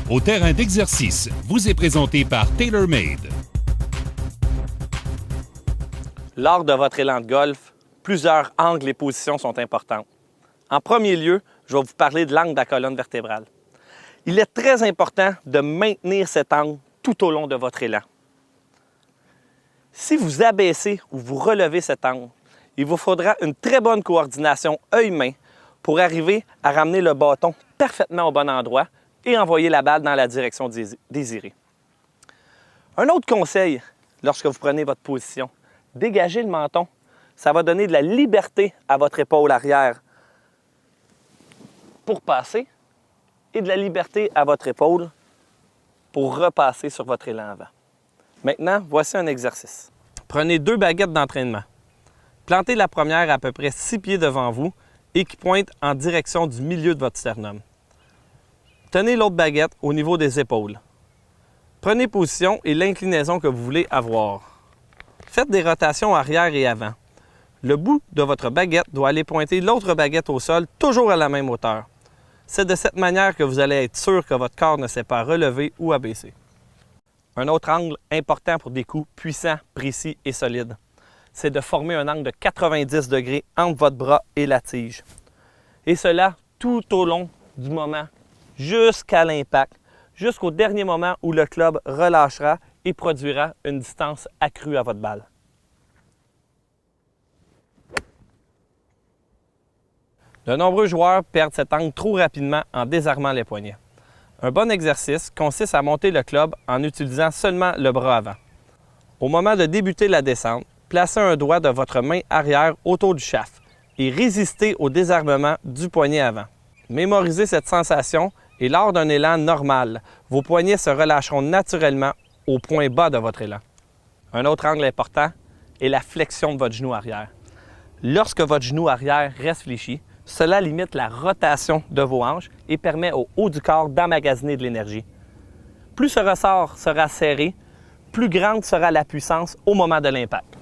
au terrain d'exercice vous est présenté par TaylorMade. Lors de votre élan de golf, plusieurs angles et positions sont importants. En premier lieu, je vais vous parler de l'angle de la colonne vertébrale. Il est très important de maintenir cet angle tout au long de votre élan. Si vous abaissez ou vous relevez cet angle, il vous faudra une très bonne coordination œil-main pour arriver à ramener le bâton parfaitement au bon endroit et envoyer la balle dans la direction désirée. Un autre conseil, lorsque vous prenez votre position, dégagez le menton. Ça va donner de la liberté à votre épaule arrière pour passer et de la liberté à votre épaule pour repasser sur votre élan avant. Maintenant, voici un exercice. Prenez 2 baguettes d'entraînement. Plantez la première à peu près 6 pieds devant vous et qui pointe en direction du milieu de votre sternum. Tenez l'autre baguette au niveau des épaules. Prenez position et l'inclinaison que vous voulez avoir. Faites des rotations arrière et avant. Le bout de votre baguette doit aller pointer l'autre baguette au sol, toujours à la même hauteur. C'est de cette manière que vous allez être sûr que votre corps ne s'est pas relevé ou abaissé. Un autre angle important pour des coups puissants, précis et solides, c'est de former un angle de 90 degrés entre votre bras et la tige. Et cela tout au long du moment, jusqu'à l'impact, jusqu'au dernier moment où le club relâchera et produira une distance accrue à votre balle. De nombreux joueurs perdent cet angle trop rapidement en désarmant les poignets. Un bon exercice consiste à monter le club en utilisant seulement le bras avant. Au moment de débuter la descente, placez un doigt de votre main arrière autour du shaft et résistez au désarmement du poignet avant. Mémorisez cette sensation et lors d'un élan normal, vos poignets se relâcheront naturellement au point bas de votre élan. Un autre angle important est la flexion de votre genou arrière. Lorsque votre genou arrière reste fléchi, cela limite la rotation de vos hanches et permet au haut du corps d'emmagasiner de l'énergie. Plus ce ressort sera serré, plus grande sera la puissance au moment de l'impact.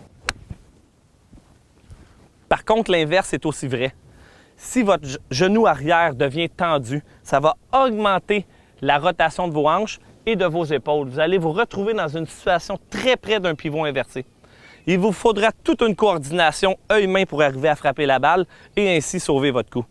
Par contre, l'inverse est aussi vrai. Si votre genou arrière devient tendu, ça va augmenter la rotation de vos hanches et de vos épaules. Vous allez vous retrouver dans une situation très près d'un pivot inversé. Il vous faudra toute une coordination œil-main pour arriver à frapper la balle et ainsi sauver votre coup.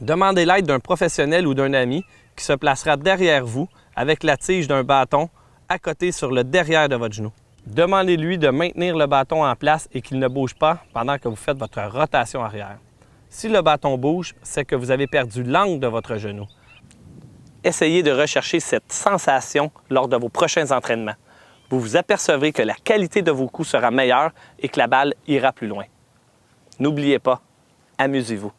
Demandez l'aide d'un professionnel ou d'un ami qui se placera derrière vous avec la tige d'un bâton à côté sur le derrière de votre genou. Demandez-lui de maintenir le bâton en place et qu'il ne bouge pas pendant que vous faites votre rotation arrière. Si le bâton bouge, c'est que vous avez perdu l'angle de votre genou. Essayez de rechercher cette sensation lors de vos prochains entraînements. Vous vous apercevrez que la qualité de vos coups sera meilleure et que la balle ira plus loin. N'oubliez pas, amusez-vous.